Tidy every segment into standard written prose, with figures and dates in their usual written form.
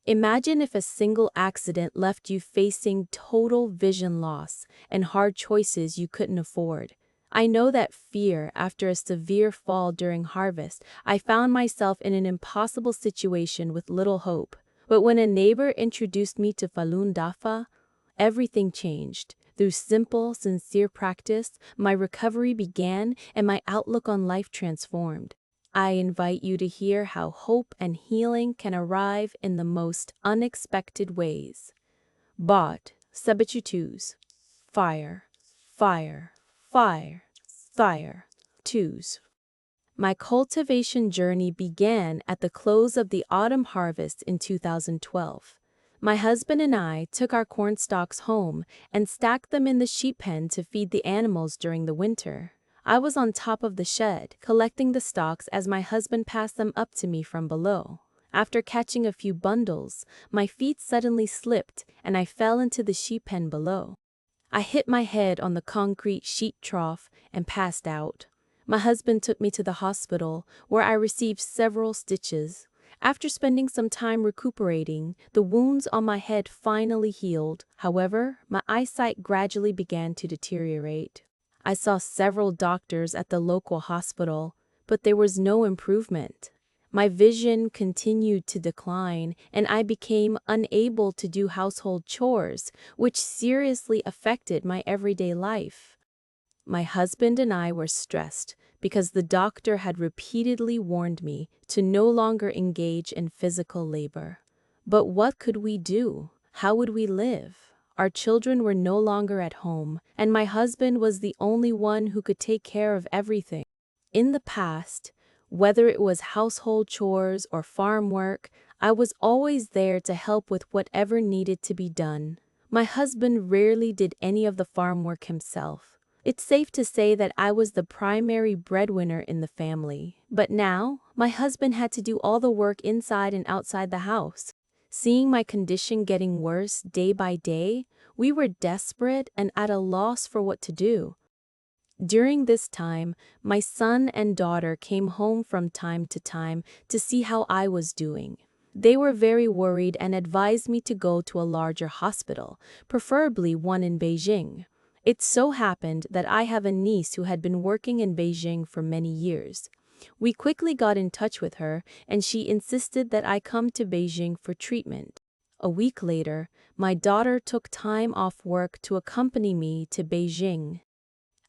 Imagine if a single accident left you facing total vision loss and hard choices you couldn't afford. I know that fear after a severe fall during harvest. I found myself in an impossible situation with little hope. But when a neighbor introduced me to Falun Dafa, everything changed. Through simple, sincere practice, my recovery began and my outlook on life transformed. I invite you to hear how hope and healing can arrive in the most unexpected ways. Bot, Sabachutus. Fire, fire, fire, fire. Twos. My cultivation journey began at the close of the autumn harvest in 2012. My husband and I took our corn stalks home and stacked them in the sheep pen to feed the animals during the winter. I was on top of the shed, collecting the stalks as my husband passed them up to me from below. After catching a few bundles, my feet suddenly slipped and I fell into the sheep pen below. I hit my head on the concrete sheet trough and passed out. My husband took me to the hospital, where I received several stitches. After spending some time recuperating, the wounds on my head finally healed. However, my eyesight gradually began to deteriorate. I saw several doctors at the local hospital, but there was no improvement. My vision continued to decline, and I became unable to do household chores, which seriously affected my everyday life. My husband and I were stressed because the doctor had repeatedly warned me to no longer engage in physical labor. But what could we do? How would we live? Our children were no longer at home, and my husband was the only one who could take care of everything. In the past, whether it was household chores or farm work, I was always there to help with whatever needed to be done. My husband rarely did any of the farm work himself. It's safe to say that I was the primary breadwinner in the family. But now, my husband had to do all the work inside and outside the house. Seeing my condition getting worse day by day, we were desperate and at a loss for what to do. During this time, my son and daughter came home from time to see how I was doing. They were very worried and advised me to go to a larger hospital, preferably one in Beijing. It so happened that I have a niece who had been working in Beijing for many years. We quickly got in touch with her, and she insisted that I come to Beijing for treatment. A week later, my daughter took time off work to accompany me to Beijing.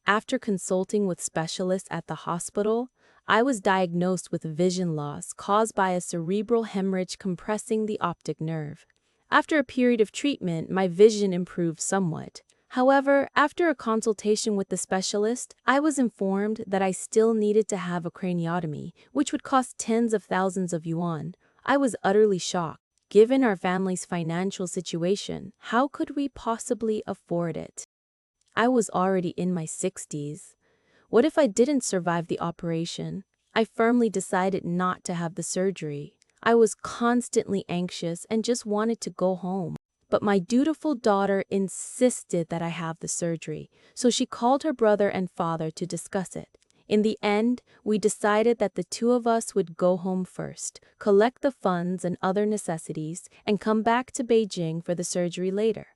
After consulting with specialists at the hospital, I was diagnosed with vision loss caused by a cerebral hemorrhage compressing the optic nerve. After a period of treatment, my vision improved somewhat. However, after a consultation with the specialist, I was informed that I still needed to have a craniotomy, which would cost tens of thousands of yuan. I was utterly shocked. Given our family's financial situation, how could we possibly afford it? I was already in my 60s. What if I didn't survive the operation? I firmly decided not to have the surgery. I was constantly anxious and just wanted to go home. But my dutiful daughter insisted that I have the surgery, so she called her brother and father to discuss it. In the end, we decided that the two of us would go home first, collect the funds and other necessities, and come back to Beijing for the surgery later.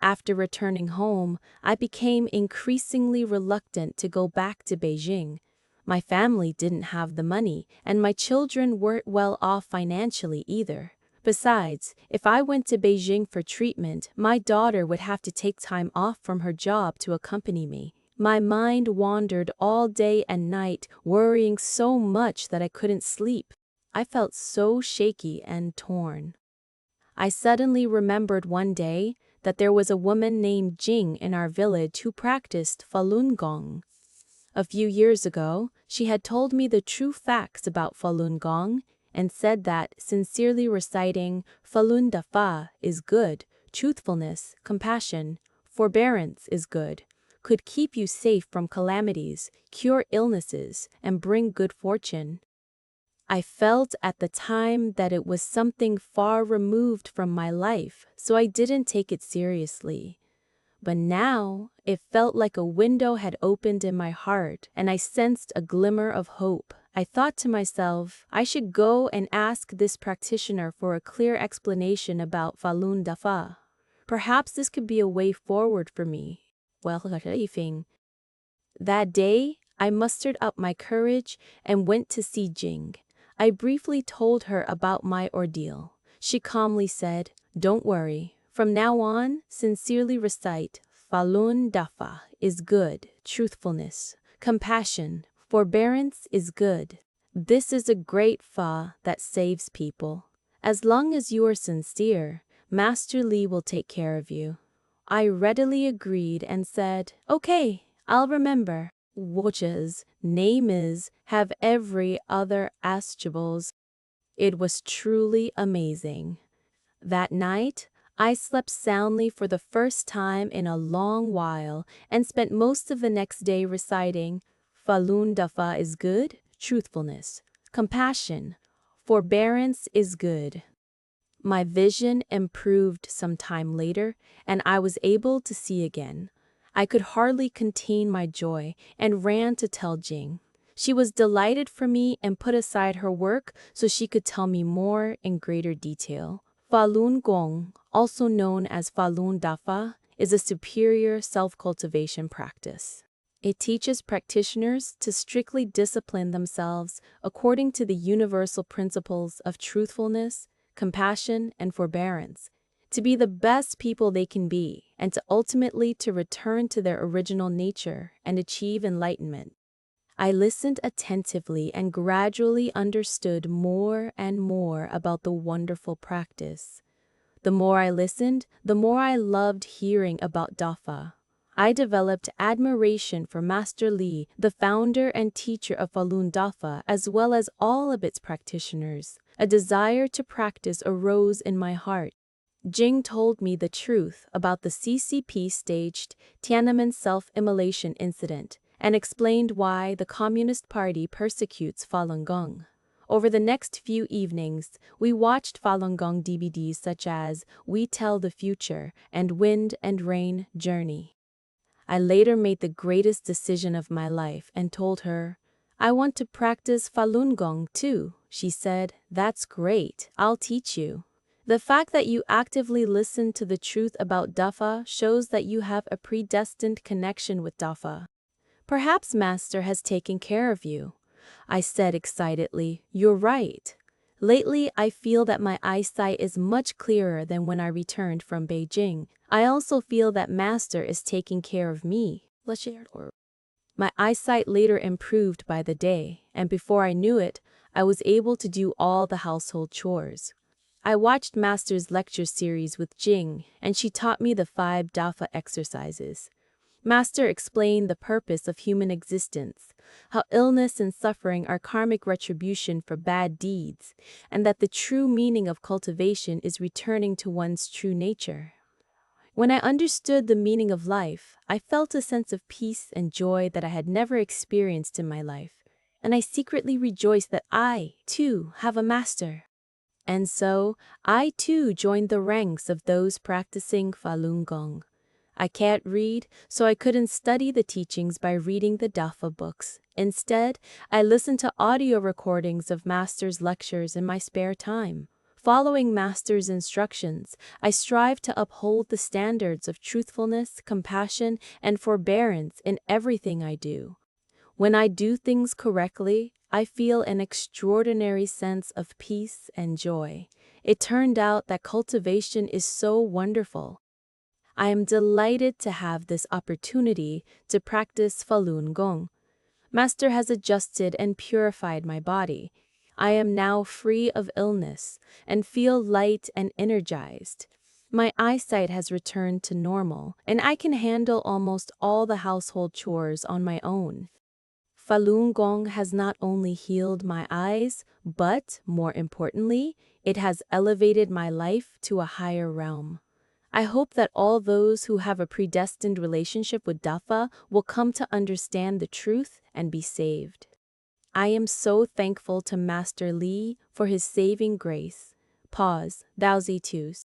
After returning home, I became increasingly reluctant to go back to Beijing. My family didn't have the money, and my children weren't well off financially either. Besides, if I went to Beijing for treatment, my daughter would have to take time off from her job to accompany me. My mind wandered all day and night, worrying so much that I couldn't sleep. I felt so shaky and torn. I suddenly remembered one day that there was a woman named Jing in our village who practiced Falun Gong. A few years ago, she had told me the true facts about Falun Gong and said that sincerely reciting Falun Dafa is good, truthfulness, compassion, forbearance is good, could keep you safe from calamities, cure illnesses, and bring good fortune. I felt at the time that it was something far removed from my life, so I didn't take it seriously. But now, it felt like a window had opened in my heart, and I sensed a glimmer of hope I thought to myself, I should go and ask this practitioner for a clear explanation about Falun Dafa. Perhaps this could be a way forward for me. Well, that day, I mustered up my courage and went to see Jing. I briefly told her about my ordeal. She calmly said, "Don't worry. From now on, sincerely recite Falun Dafa is good, truthfulness, compassion, forbearance is good. This is a great fa that saves people. As long as you are sincere, Master Li will take care of you." I readily agreed and said, "Okay, I'll remember." Watch's name is have every other astrables. It was truly amazing. That night, I slept soundly for the first time in a long while and spent most of the next day reciting Falun Dafa is good, truthfulness, compassion, forbearance is good. My vision improved some time later, and I was able to see again. I could hardly contain my joy and ran to tell Jing. She was delighted for me and put aside her work so she could tell me more in greater detail. Falun Gong, also known as Falun Dafa, is a superior self-cultivation practice. It teaches practitioners to strictly discipline themselves according to the universal principles of truthfulness, compassion, and forbearance, to be the best people they can be, and to ultimately to return to their original nature and achieve enlightenment. I listened attentively and gradually understood more and more about the wonderful practice. The more I listened, the more I loved hearing about Dafa. I developed admiration for Master Li, the founder and teacher of Falun Dafa, as well as all of its practitioners. A desire to practice arose in my heart. Jing told me the truth about the CCP staged Tiananmen self-immolation incident and explained why the Communist Party persecutes Falun Gong. Over the next few evenings, we watched Falun Gong DVDs such as We Tell the Future and Wind and Rain Journey. I later made the greatest decision of my life and told her, "I want to practice Falun Gong too." She said, "That's great, I'll teach you." The fact that you actively listen to the truth about Dafa shows that you have a predestined connection with Dafa. Perhaps Master has taken care of you. I said excitedly, "You're right. Lately, I feel that my eyesight is much clearer than when I returned from Beijing. I also feel that Master is taking care of me." My eyesight later improved by the day, and before I knew it, I was able to do all the household chores. I watched Master's lecture series with Jing, and she taught me the 5 Dafa exercises. Master explained the purpose of human existence, how illness and suffering are karmic retribution for bad deeds, and that the true meaning of cultivation is returning to one's true nature. When I understood the meaning of life, I felt a sense of peace and joy that I had never experienced in my life, and I secretly rejoiced that I, too, have a master. And so, I too joined the ranks of those practicing Falun Gong. I can't read, so I couldn't study the teachings by reading the Dafa books. Instead, I listened to audio recordings of Master's lectures in my spare time. Following Master's instructions, I strive to uphold the standards of truthfulness, compassion, and forbearance in everything I do. When I do things correctly, I feel an extraordinary sense of peace and joy. It turned out that cultivation is so wonderful. I am delighted to have this opportunity to practice Falun Gong. Master has adjusted and purified my body. I am now free of illness and feel light and energized. My eyesight has returned to normal, and I can handle almost all the household chores on my own. Falun Gong has not only healed my eyes, but, more importantly, it has elevated my life to a higher realm. I hope that all those who have a predestined relationship with Dafa will come to understand the truth and be saved. I am so thankful to Master Li for his saving grace. Pause. Daozi Tus.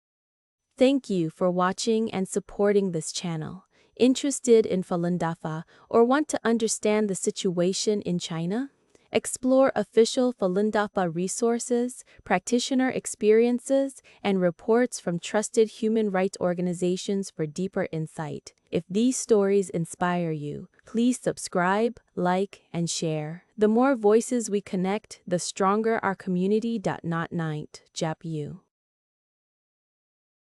Thank you for watching and supporting this channel. Interested in Falun Dafa or want to understand the situation in China? Explore official Falun Dafa resources, practitioner experiences, and reports from trusted human rights organizations for deeper insight. If these stories inspire you, please subscribe, like, and share. The more voices we connect, the stronger our community. Not night, Jap you.